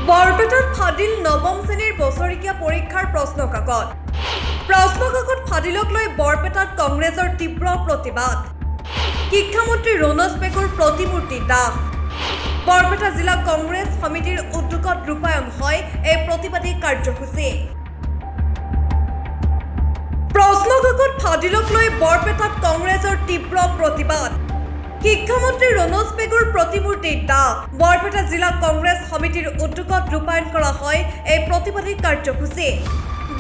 বৰপেটাত ফাদিল নৱম শ্ৰেণীৰ বছৰেকীয়া পৰীক্ষাৰ প্ৰশ্নকাকত ফাদিলক লৈ বৰপেটাত কংগ্ৰেছৰ তীব্ৰ প্ৰতিবাদ। শিক্ষামন্ত্ৰী ৰণোজ পেগুৰ প্ৰতিমূৰ্তি দাহ। বৰপেটা জিলা কংগ্ৰেছ সমিতিৰ উদ্যোগত ৰূপায়ণ হয় এই প্ৰতিবাদী কাৰ্যসূচী। প্ৰশ্নকাকত ফাদিলক লৈ বৰপেটাত কংগ্ৰেছৰ তীব্ৰ প্ৰতিবাদ। শিক্ষামন্ত্ৰী ৰণোজ পেগুৰ প্ৰতিমূৰ্তি দাহ। বৰপেটা জিলা কংগ্ৰেছ সমিতিৰ উদ্যোগত ৰূপায়ণ কৰা হয় এই প্ৰতিবাদী কাৰ্যসূচী।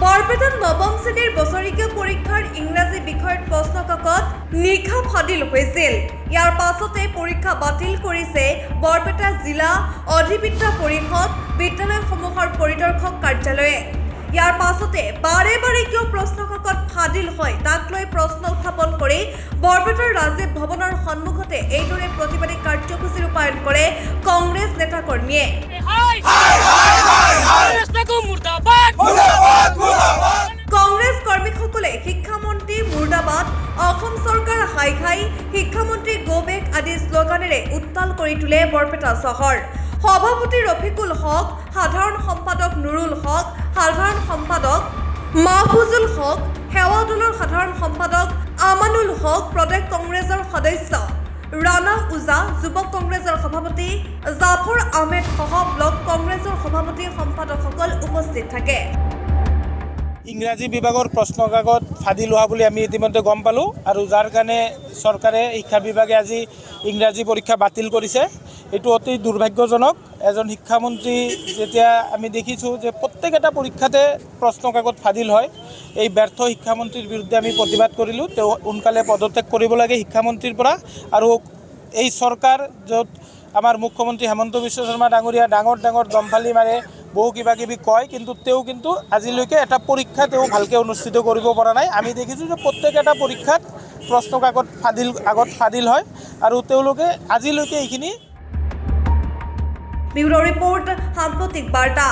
বৰপেটাত নৱম শ্ৰেণীৰ বছৰেকীয়া পৰীক্ষাৰ ইংৰাজী বিষয়ত প্ৰশ্নকাকত নিশা ফাদিল হৈছিল। ইয়াৰ পাছতে পৰীক্ষা বাতিল কৰিছে বৰপেটা জিলা অধিবিদ্যা পৰিষদ বিদ্যালয়সমূহৰ পৰিদৰ্শক কাৰ্যালয়ে। ইয়াৰ পাছতে বাৰে বাৰে কিয় প্ৰশ্নকাকত ফাদিল হয় তাক লৈ প্ৰশ্ন উত্থাপন কৰি বৰপেটাৰ ৰাজীৱ ভৱনৰ সন্মুখতে এইদৰে প্ৰতিবাদী কাৰ্যসূচী ৰূপায়ণ কৰে কংগ্ৰেছ নেতাকৰ্মীয়ে। কংগ্ৰেছ কৰ্মীসকলে শিক্ষামন্ত্ৰী মুৰ্দাবাদ, অসম চৰকাৰ হাই হাই, শিক্ষামন্ত্ৰী গো বেক আদি শ্লোগানেৰে উত্তাল কৰি তোলে বৰপেটা চহৰ। সভাপতি ৰফিকুল হক, সাধাৰণ সম্পাদক নুৰুল হক, সাধাৰণ সম্পাদক মাহফুজুল হক, সেৱা দলৰ সাধাৰণ সম্পাদক আমানুল হক, প্ৰদেশ কংগ্ৰেছৰ সদস্য ৰাণা ওজা, যুৱক কংগ্ৰেছৰ সভাপতি জাফৰ আহমেদ সহ ব্লক কংগ্ৰেছৰ সভাপতি সম্পাদকসকল উপস্থিত থাকে। ইংৰাজী বিভাগৰ প্ৰশ্নকাকত ফাদিল হোৱা বুলি আমি ইতিমধ্যে গম পালোঁ আৰু যাৰ কাৰণে চৰকাৰে শিক্ষা বিভাগে আজি ইংৰাজী পৰীক্ষা বাতিল কৰিছে। এইটো অতি দুৰ্ভাগ্যজনক। এজন শিক্ষামন্ত্ৰী যেতিয়া আমি দেখিছোঁ যে প্ৰত্যেকটা পৰীক্ষাতে প্ৰশ্নকাকত ফাদিল হয়, এই ব্যৰ্থ শিক্ষামন্ত্ৰীৰ বিৰুদ্ধে আমি প্ৰতিবাদ কৰিলোঁ। তেওঁ সোনকালে পদত্যাগ কৰিব লাগে শিক্ষামন্ত্ৰীৰ পৰা। আৰু এই চৰকাৰ য'ত আমাৰ মুখ্যমন্ত্ৰী হেমন্ত বিশ্ব শৰ্মা ডাঙৰীয়া ডাঙৰ ডাঙৰ দমফালি মাৰে, বহু কিবা কিবি কয়, কিন্তু তেওঁ আজিলৈকে এটা পৰীক্ষা তেওঁ ভালকৈ অনুষ্ঠিত কৰিব পৰা নাই। আমি দেখিছোঁ যে প্ৰত্যেকটা পৰীক্ষাত প্ৰশ্নকাকত ফাদিল হয় আৰু তেওঁলোকে আজিলৈকে এইখিনি। ব্যুৰো ৰিপৰ্ট, সাম্প্ৰতিক বাৰ্তা।